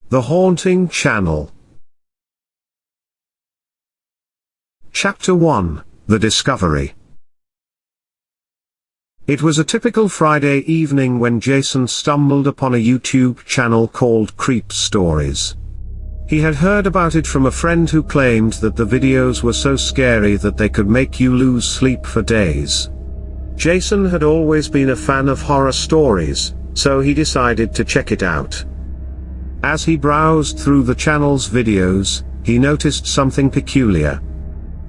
The Haunting Channel. Chapter 1, The Discovery. It was a typical Friday evening when Jason stumbled upon a YouTube channel called Creepstories. He had heard about it from a friend who claimed that the videos were so scary that they could make you lose sleep for days. Jason had always been a fan of horror stories, so he decided to check it out. As he browsed through the channel's videos, he noticed something peculiar.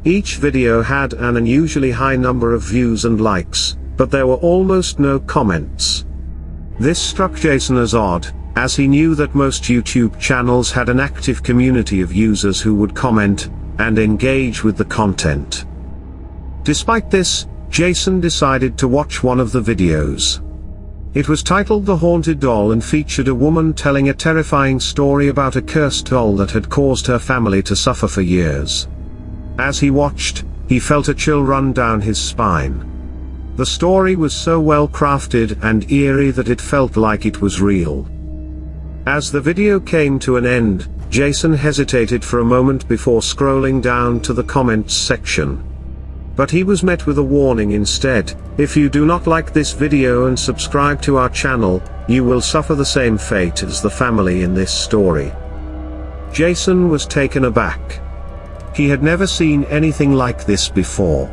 Each video had an unusually high number of views and likes, but there were almost no comments. This struck Jason as odd, as he knew that most YouTube channels had an active community of users who would comment and engage with the content. Despite this, Jason decided to watch one of the videos. It was titled The Haunted Doll and featured a woman telling a terrifying story about a cursed doll that had caused her family to suffer for years. As he watched, he felt a chill run down his spine. The story was so well crafted and eerie that it felt like it was real. As the video came to an end, Jason hesitated for a moment before scrolling down to the comments section. But he was met with a warning instead: if you do not like this video and subscribe to our channel, you will suffer the same fate as the family in this story. Jason was taken aback. He had never seen anything like this before.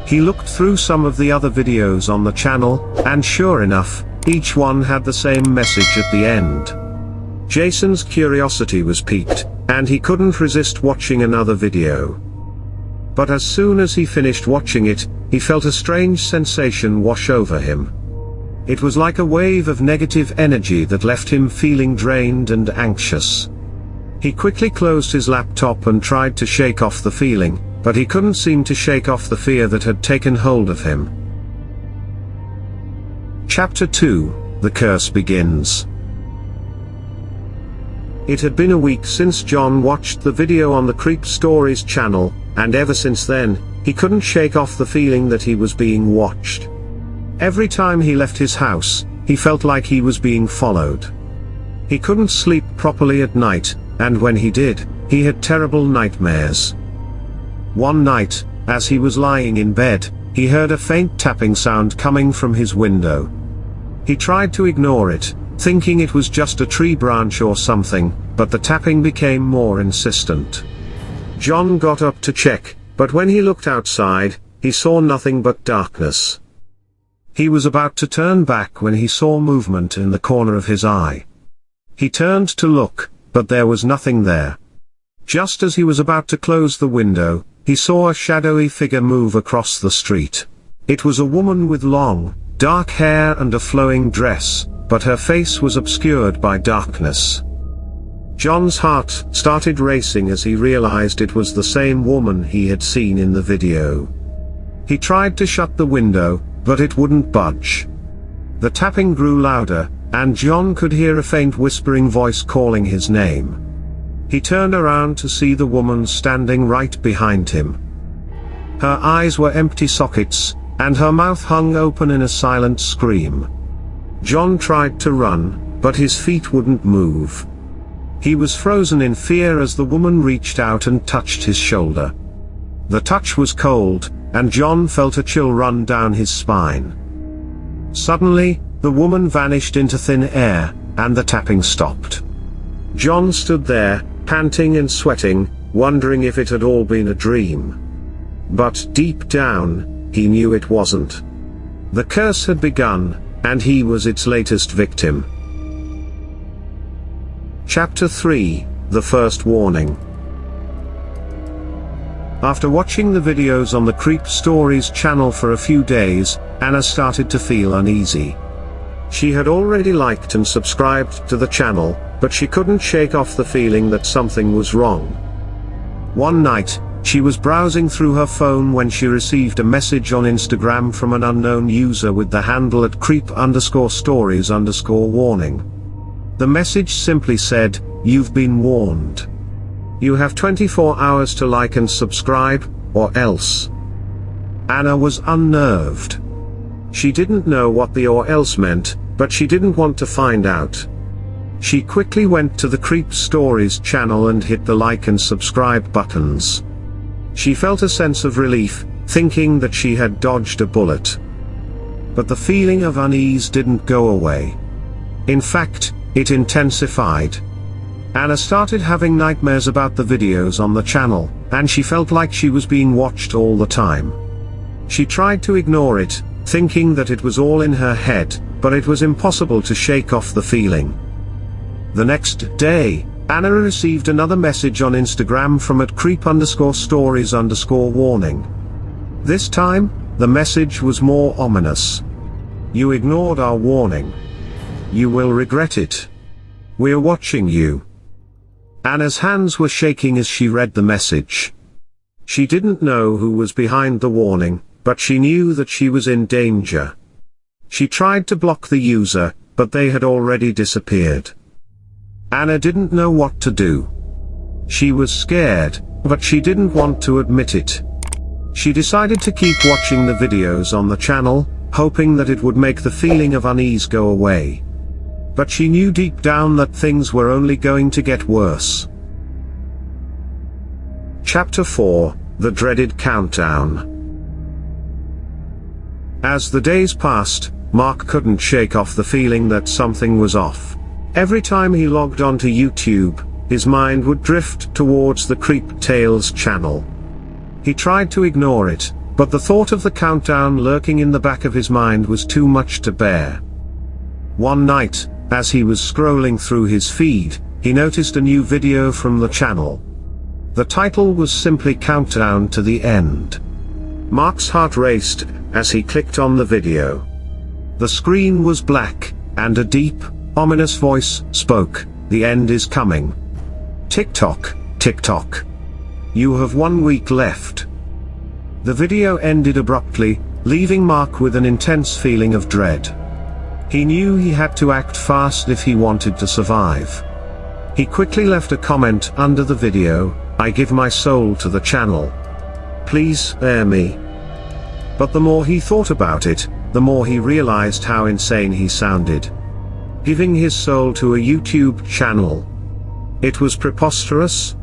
He looked through some of the other videos on the channel, and sure enough, each one had the same message at the end. Jason's curiosity was piqued, and he couldn't resist watching another video. But as soon as he finished watching it, he felt a strange sensation wash over him. It was like a wave of negative energy that left him feeling drained and anxious. He quickly closed his laptop and tried to shake off the feeling, but he couldn't seem to shake off the fear that had taken hold of him. Chapter 2, The Curse Begins. It had been a week since John watched the video on the Creepstories channel, and ever since then, he couldn't shake off the feeling that he was being watched. Every time he left his house, he felt like he was being followed. He couldn't sleep properly at night, and when he did, he had terrible nightmares. One night, as he was lying in bed, he heard a faint tapping sound coming from his window. He tried to ignore it, thinking it was just a tree branch or something, but the tapping became more insistent. John got up to check, but when he looked outside, he saw nothing but darkness. He was about to turn back when he saw movement in the corner of his eye. He turned to look, but there was nothing there. Just as he was about to close the window, he saw a shadowy figure move across the street. It was a woman with long, dark hair and a flowing dress, but her face was obscured by darkness. John's heart started racing as he realized it was the same woman he had seen in the video. He tried to shut the window, but it wouldn't budge. The tapping grew louder, and John could hear a faint whispering voice calling his name. He turned around to see the woman standing right behind him. Her eyes were empty sockets, and her mouth hung open in a silent scream. John tried to run, but his feet wouldn't move. He was frozen in fear as the woman reached out and touched his shoulder. The touch was cold, and John felt a chill run down his spine. Suddenly, the woman vanished into thin air, and the tapping stopped. John stood there, panting and sweating, wondering if it had all been a dream. But deep down, he knew it wasn't. The curse had begun, and he was its latest victim. Chapter 3, The First Warning. After watching the videos on the Creepstories channel for a few days, Anna started to feel uneasy. She had already liked and subscribed to the channel, but she couldn't shake off the feeling that something was wrong. One night, she was browsing through her phone when she received a message on Instagram from an unknown user with the handle at creep_stories_warning. The message simply said, "You've been warned. You have 24 hours to like and subscribe, or else." Anna was unnerved. She didn't know what the "or else" meant, but she didn't want to find out. She quickly went to the Creep Stories channel and hit the like and subscribe buttons. She felt a sense of relief, thinking that she had dodged a bullet. But the feeling of unease didn't go away. In fact, it intensified. Anna started having nightmares about the videos on the channel, and she felt like she was being watched all the time. She tried to ignore it, thinking that it was all in her head, but it was impossible to shake off the feeling. The next day, Anna received another message on Instagram from @creep_stories_warning. This time, the message was more ominous. "You ignored our warning. You will regret it. We're watching you." Anna's hands were shaking as she read the message. She didn't know who was behind the warning, but she knew that she was in danger. She tried to block the user, but they had already disappeared. Anna didn't know what to do. She was scared, but she didn't want to admit it. She decided to keep watching the videos on the channel, hoping that it would make the feeling of unease go away. But she knew deep down that things were only going to get worse. Chapter 4: The Dreaded Countdown. As the days passed, Mark couldn't shake off the feeling that something was off. Every time he logged onto YouTube, his mind would drift towards the Creep Tales channel. He tried to ignore it, but the thought of the countdown lurking in the back of his mind was too much to bear. One night, as he was scrolling through his feed, he noticed a new video from the channel. The title was simply "Countdown to the End." Mark's heart raced as he clicked on the video. The screen was black, and a deep, ominous voice spoke, "The end is coming. Tick-tock, tick-tock. You have 1 week left." The video ended abruptly, leaving Mark with an intense feeling of dread. He knew he had to act fast if he wanted to survive. He quickly left a comment under the video, "I give my soul to the channel. Please spare me." But the more he thought about it, the more he realized how insane he sounded. Giving his soul to a YouTube channel. It was preposterous.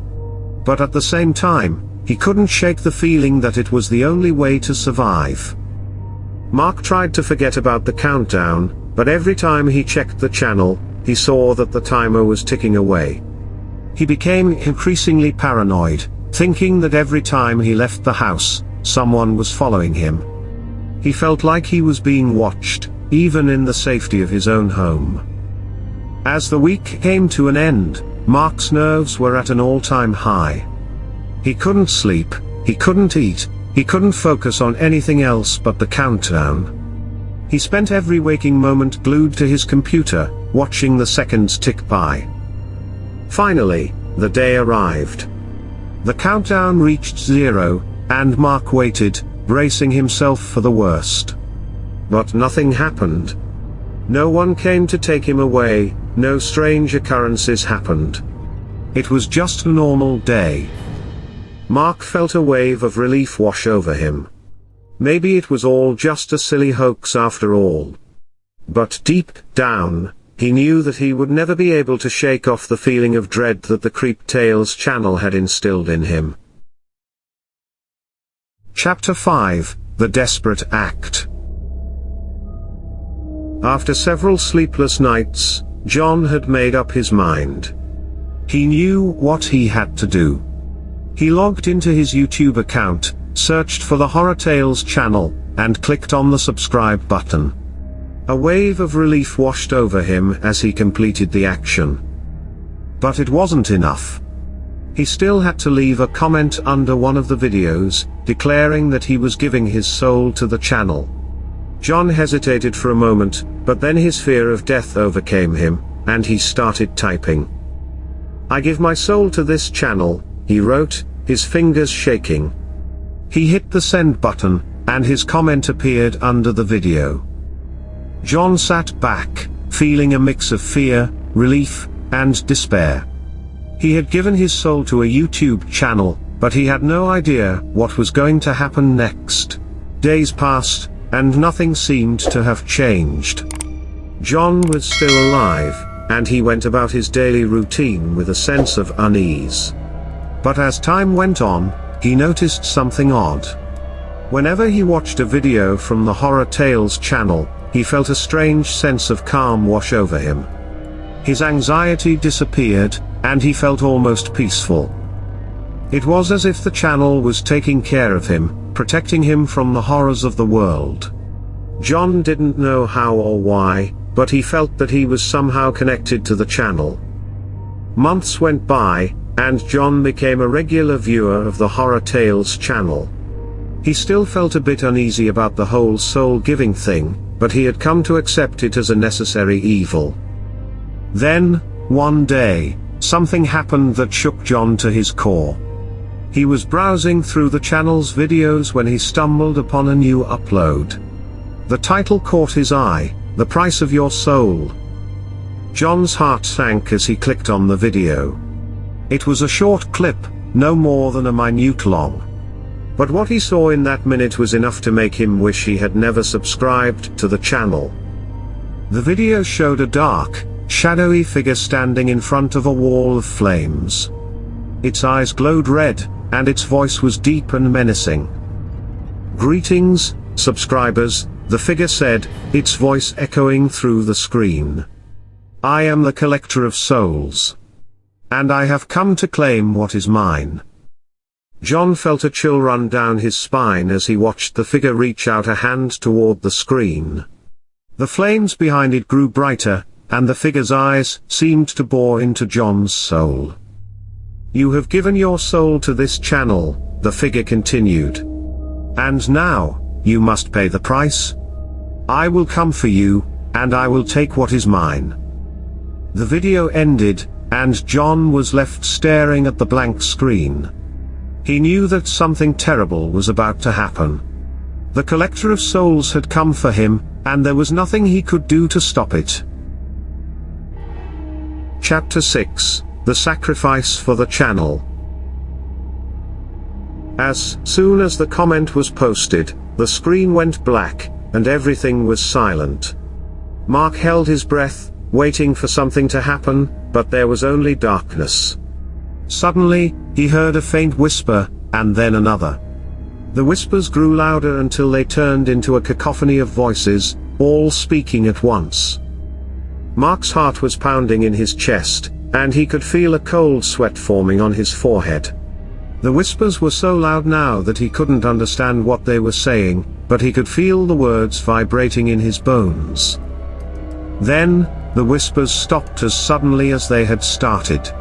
But at the same time, he couldn't shake the feeling that it was the only way to survive. Mark tried to forget about the countdown, but every time he checked the channel, he saw that the timer was ticking away. He became increasingly paranoid, thinking that every time he left the house, someone was following him. He felt like he was being watched, even in the safety of his own home. As the week came to an end, Mark's nerves were at an all-time high. He couldn't sleep, he couldn't eat, he couldn't focus on anything else but the countdown. He spent every waking moment glued to his computer, watching the seconds tick by. Finally, the day arrived. The countdown reached 0, and Mark waited, bracing himself for the worst. But nothing happened. No one came to take him away, no strange occurrences happened. It was just a normal day. Mark felt a wave of relief wash over him. Maybe it was all just a silly hoax after all. But deep down, he knew that he would never be able to shake off the feeling of dread that the Creep Tales channel had instilled in him. Chapter 5: The Desperate Act. After several sleepless nights, John had made up his mind. He knew what he had to do. He logged into his YouTube account, searched for the Horror Tales channel, and clicked on the subscribe button. A wave of relief washed over him as he completed the action. But it wasn't enough. He still had to leave a comment under one of the videos, declaring that he was giving his soul to the channel. John hesitated for a moment, but then his fear of death overcame him, and he started typing. "I give my soul to this channel," he wrote, his fingers shaking. He hit the send button, and his comment appeared under the video. John sat back, feeling a mix of fear, relief, and despair. He had given his soul to a YouTube channel, but he had no idea what was going to happen next. Days passed, and nothing seemed to have changed. John was still alive, and he went about his daily routine with a sense of unease. But as time went on, he noticed something odd. Whenever he watched a video from the Horror Tales channel, he felt a strange sense of calm wash over him. His anxiety disappeared, and he felt almost peaceful. It was as if the channel was taking care of him, protecting him from the horrors of the world. John didn't know how or why, but he felt that he was somehow connected to the channel. Months went by, and John became a regular viewer of the Horror Tales channel. He still felt a bit uneasy about the whole soul-giving thing, but he had come to accept it as a necessary evil. Then, one day, something happened that shook John to his core. He was browsing through the channel's videos when he stumbled upon a new upload. The title caught his eye, "The Price of Your Soul." John's heart sank as he clicked on the video. It was a short clip, no more than a minute long. But what he saw in that minute was enough to make him wish he had never subscribed to the channel. The video showed a dark, shadowy figure standing in front of a wall of flames. Its eyes glowed red, and its voice was deep and menacing. "Greetings, subscribers," the figure said, its voice echoing through the screen. "I am the collector of souls. And I have come to claim what is mine." John felt a chill run down his spine as he watched the figure reach out a hand toward the screen. The flames behind it grew brighter, and the figure's eyes seemed to bore into John's soul. "You have given your soul to this channel," the figure continued. "And now, you must pay the price. I will come for you, and I will take what is mine." The video ended, and John was left staring at the blank screen. He knew that something terrible was about to happen. The collector of souls had come for him, and there was nothing he could do to stop it. Chapter 6: The Sacrifice for the Channel. As soon as the comment was posted, the screen went black, and everything was silent. Mark held his breath, waiting for something to happen, but there was only darkness. Suddenly, he heard a faint whisper, and then another. The whispers grew louder until they turned into a cacophony of voices, all speaking at once. Mark's heart was pounding in his chest, and he could feel a cold sweat forming on his forehead. The whispers were so loud now that he couldn't understand what they were saying, but he could feel the words vibrating in his bones. Then, the whispers stopped as suddenly as they had started.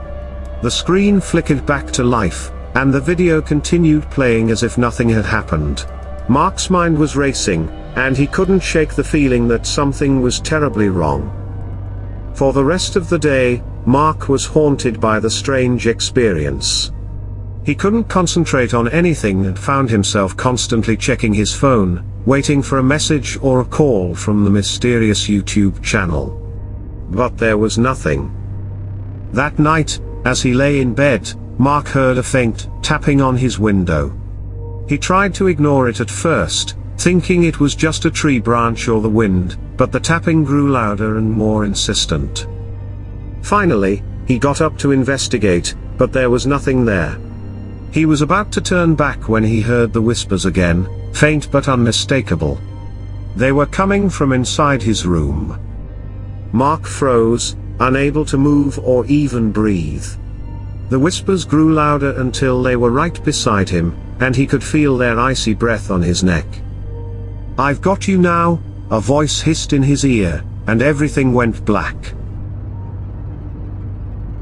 The screen flickered back to life, and the video continued playing as if nothing had happened. Mark's mind was racing, and he couldn't shake the feeling that something was terribly wrong. For the rest of the day, Mark was haunted by the strange experience. He couldn't concentrate on anything and found himself constantly checking his phone, waiting for a message or a call from the mysterious YouTube channel. But there was nothing. That night, as he lay in bed, Mark heard a faint tapping on his window. He tried to ignore it at first, thinking it was just a tree branch or the wind, but the tapping grew louder and more insistent. Finally, he got up to investigate, but there was nothing there. He was about to turn back when he heard the whispers again, faint but unmistakable. They were coming from inside his room. Mark froze, unable to move or even breathe. The whispers grew louder until they were right beside him, and he could feel their icy breath on his neck. "I've got you now," a voice hissed in his ear, and everything went black.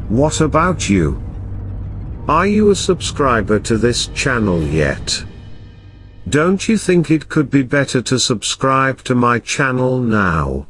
"What about you? Are you a subscriber to this channel yet? Don't you think it could be better to subscribe to my channel now?"